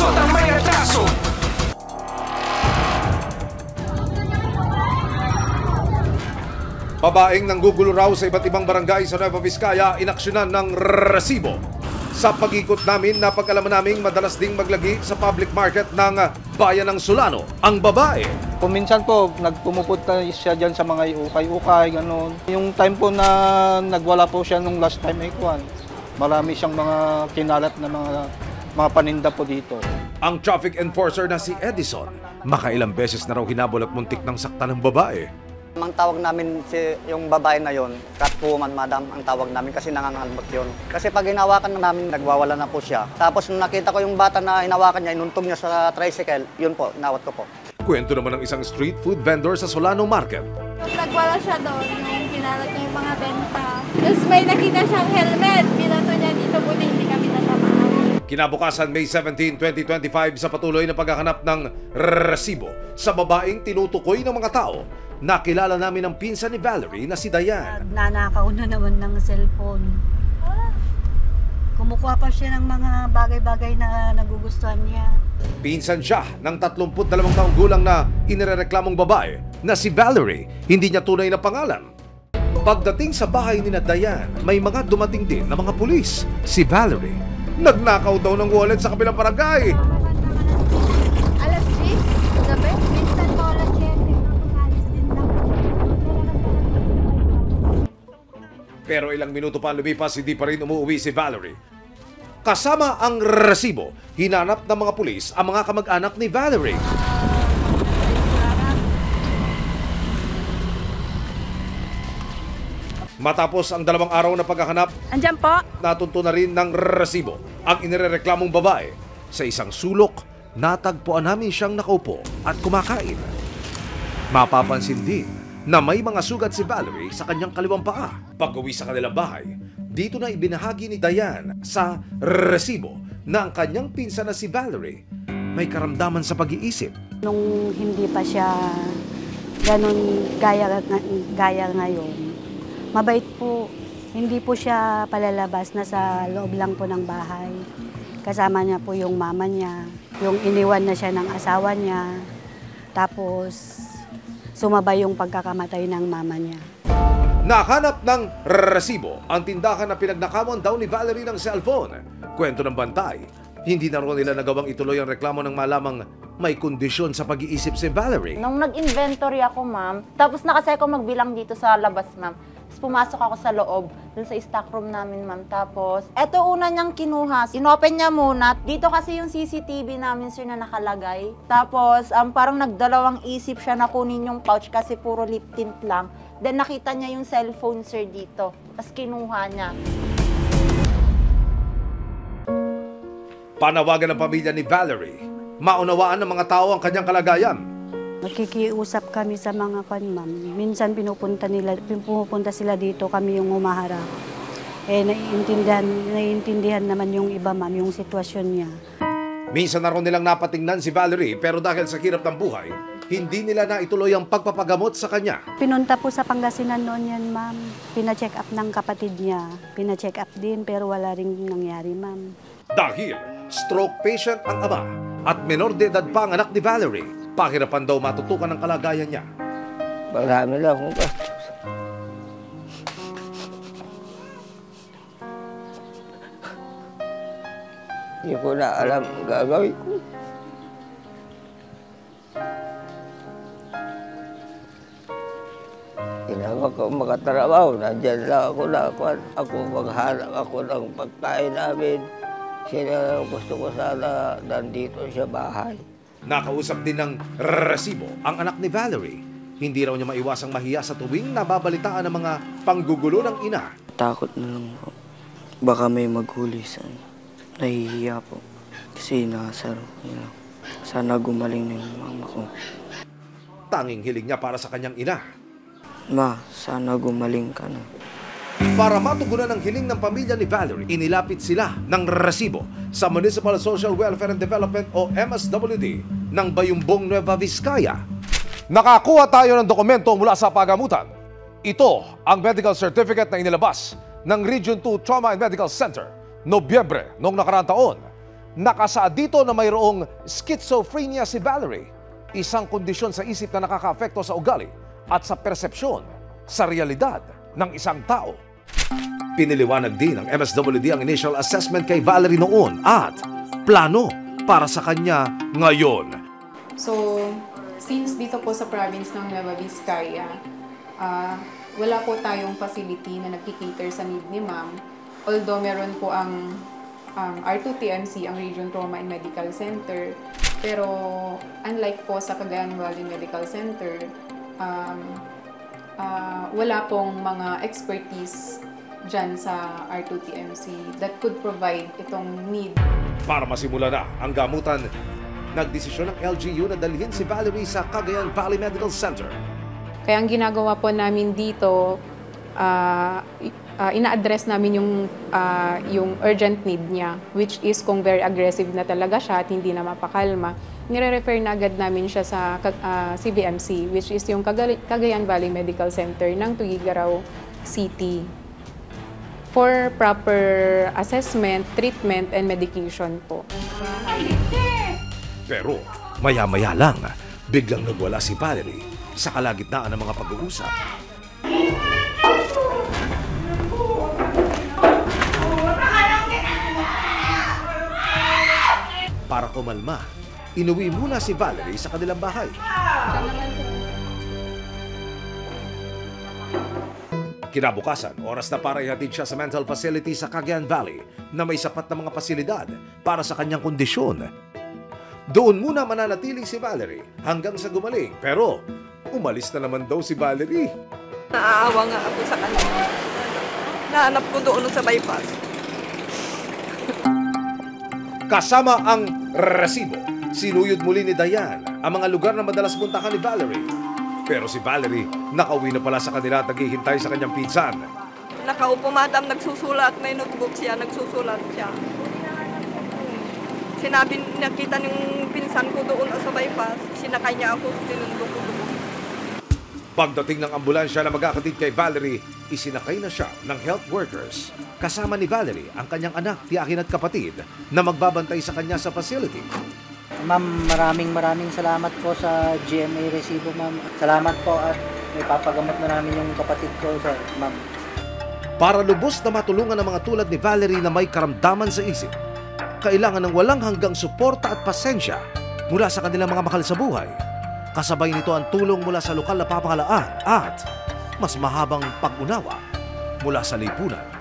Lulusot ang may atraso. Babaeng nanggugulo raw sa iba't ibang barangay sa Nueva Vizcaya inaksyonan ng resibo. Sa pag-ikot namin, napag-alaman naming madalas ding maglagi sa public market ng bayan ng Solano ang babae. Kuminsan po, nagpumupunta siya dyan sa mga ukay-ukay, gano'n. Yung time po na nagwala po siya nung last time ay kuwan, marami siyang mga kinalat na mga paninda po dito. Ang traffic enforcer na si Edison, makailang beses na raw hinabol at muntik ng sakta ng babae. Ang tawag namin yung babae na yon, catwoman madam ang tawag namin kasi nangangalbot yon. Kasi pag hinawakan namin, nagwawala na po siya. Tapos nung nakita ko yung bata na hinawakan niya, inuntog niya sa tricycle, yun po, inawat ko po. Kwento naman ng isang street food vendor sa Solano Market. Nagwala siya doon, yung kinalat niya yung mga benta. Tapos may nakita siyang helmet, binato niya dito, buti hindi kami natamaan. Kinabukasan, May 17, 2025, sa patuloy na paghahanap ng resibo sa babaeng tinutukoy ng mga tao, nakilala namin ang pinsan ni Valerie na si Diane. Nanakaw na naman ng cellphone. Kumukuha pa siya ng mga bagay-bagay na nagugustuhan niya. Pinsan siya ng 32 taong gulang na inirereklamong babae na si Valerie, hindi niya tunay na pangalan. Pagdating sa bahay ni Diane, may mga dumating din na mga pulis. Si Valerie, nagnakaw daw ng wallet sa kabilang barangay. Alas 10, gabi, minsan po alas 7. Pero ilang minuto pa lumipas, hindi pa rin umuwi si Valerie. Kasama ang resibo, hinanap ng mga pulis ang mga kamag-anak ni Valerie. Matapos ang 2 araw na paghahanap, Andyan po. natunto na rin ng resibo ang inirereklamong babae. Sa isang sulok, natagpuan namin siyang nakaupo at kumakain. Mapapansin din na may mga sugat si Valerie sa kanyang kaliwang paa. Pag-uwi sa kanilang bahay, dito na ibinahagi ni Diane sa resibo na ang kanyang pinsan na si Valerie may karamdaman sa pag-iisip. Nung hindi pa siya ganun gaya ngayon, mabait po. Hindi po siya palalabas, nasa loob lang po ng bahay. Kasama niya po yung mama niya, yung iniwan na siya ng asawa niya. Tapos sumabay yung pagkakamatay ng mama niya. Nahanap ng resibo ang tindahan na pinagnakawan daw ni Valerie ng cellphone. Kwento ng bantay, hindi na raw nila nagawang ituloy ang reklamo ng malamang may kondisyon sa pag-iisip si Valerie. Nung nag-inventory ako, ma'am, tapos nakasaya ko magbilang dito sa labas, ma'am. Tapos pumasok ako sa loob, dun sa stock room namin, ma'am. Tapos, eto una niyang kinuha. Inopen niya muna. Dito kasi yung CCTV namin, sir, na nakalagay. Tapos, parang nagdalawang isip siya na kunin yung pouch kasi puro lip tint lang. Then nakita niya yung cellphone, sir, dito. Tapos kinuha niya. Panawagan ng pamilya ni Valerie, maunawaan ng mga tao ang kanyang kalagayan. Nakikiusap kami sa mga ma'am. Minsan pumupunta sila dito, kami yung humaharap. Naiintindihan naman yung iba, ma'am, yung sitwasyon niya. Minsan na raw nilang napatingnan si Valerie pero dahil sa hirap ng buhay, hindi nila na ituloy ang pagpapagamot sa kanya. Pinunta po sa Pangasinan noon yan, ma'am. Pina-check up ng kapatid niya. Pina-check up din pero wala rin nangyari, ma'am. Dahil stroke patient ang ama at menor de edad pa ang anak ni Valerie, pahirapan daw matutukan ang kalagayan niya. Marami lang akong gastos. Hindi ko na alam ang gagawin ko. Kailangan ko makatrabaho. Nandyan lang ako na ako maghanap ako ng pagkain namin. Sila gusto ko sana nandito sa bahay. Nakausap din ng resibo ang anak ni Valerie. Hindi raw niya maiwasang mahiya sa tuwing nababalitaan ng mga panggugulo ng ina. Takot na lang po. Baka may maghulisan. Nahihiya po. Kasi nakasaro. Sana gumaling na yung mama ko. Tanging hiling niya para sa kanyang ina. Ma, sana gumaling ka na. Para matugunan ang hiling ng pamilya ni Valerie, inilapit sila ng resibo sa Municipal Social Welfare and Development o MSWD ng Bayumbong, Nueva Vizcaya. Nakakuha tayo ng dokumento mula sa pagamutan. Ito ang medical certificate na inilabas ng Region 2 Trauma and Medical Center Nobyembre noong nakaraang taon. Nakasaad dito na mayroong schizophrenia si Valerie, isang kondisyon sa isip na nakakaapekto sa ugali at sa persepsyon sa realidad ng isang tao. Piniliwanag din ng MSWD ang initial assessment kay Valerie noon at plano para sa kanya ngayon. So, since dito po sa province ng Nueva Vizcaya, wala po tayong facility na nagkikater sa need ni ma'am. Although meron po ang R2TMC, ang Region Trauma and Medical Center. Pero unlike po sa Cagayan Valley Medical Center, wala pong mga expertise dyan sa R2TMC that could provide itong need. Para masimula na ang gamutan, nagdesisyon ng LGU na dalhin si Valerie sa Cagayan Valley Medical Center. Kaya ang ginagawa po namin dito, ina-address namin yung urgent need niya, which is kung very aggressive na talaga siya at hindi na mapakalma, nire-refer na agad namin siya sa CVMC, which is yung Cagayan Valley Medical Center ng Tuguegarao City for proper assessment, treatment, and medication po. Pero maya-maya lang, biglang nagwala si Valerie sa kalagitnaan ng mga pag-uusap. Para kumalma, inuwi muna si Valerie sa kanilang bahay. Kinabukasan, oras na para ihatid siya sa mental facility sa Cagayan Valley na may sapat na mga pasilidad para sa kanyang kondisyon. Doon muna mananatili si Valerie hanggang sa gumaling, pero umalis na naman daw si Valerie. Naaawa nga ako sa kanya. Nahanap ko doon sa bypass. Kasama ang resibo, sinuyod muli ni Dayan ang mga lugar na madalas puntahan ni Valerie. Pero si Valerie, nakauwi na pala sa kanila at naghihintay sa kanyang pinsan. Nakaupo, madam, nagsusulat. May notebook siya, nagsusulat siya. Sinabi, nakita ng pinsan ko doon sa bypass. Sinakay niya ako, sinundok ko doon. Pagdating ng ambulansya na magkakatid kay Valerie, isinakay na siya ng health workers. Kasama ni Valerie ang kanyang anak, tiyahin at kapatid na magbabantay sa kanya sa facility. Ma'am, maraming salamat po sa GMA Resibo, ma'am. Salamat po at may papagamot na namin yung kapatid ko, sir, ma'am. Para lubos na matulungan ang mga tulad ni Valerie na may karamdaman sa isip, kailangan ng walang hanggang suporta at pasensya mula sa kanilang mga mahal sa buhay. Kasabay nito ang tulong mula sa lokal na pamahalaan at mas mahabang pag-unawa mula sa lipunan.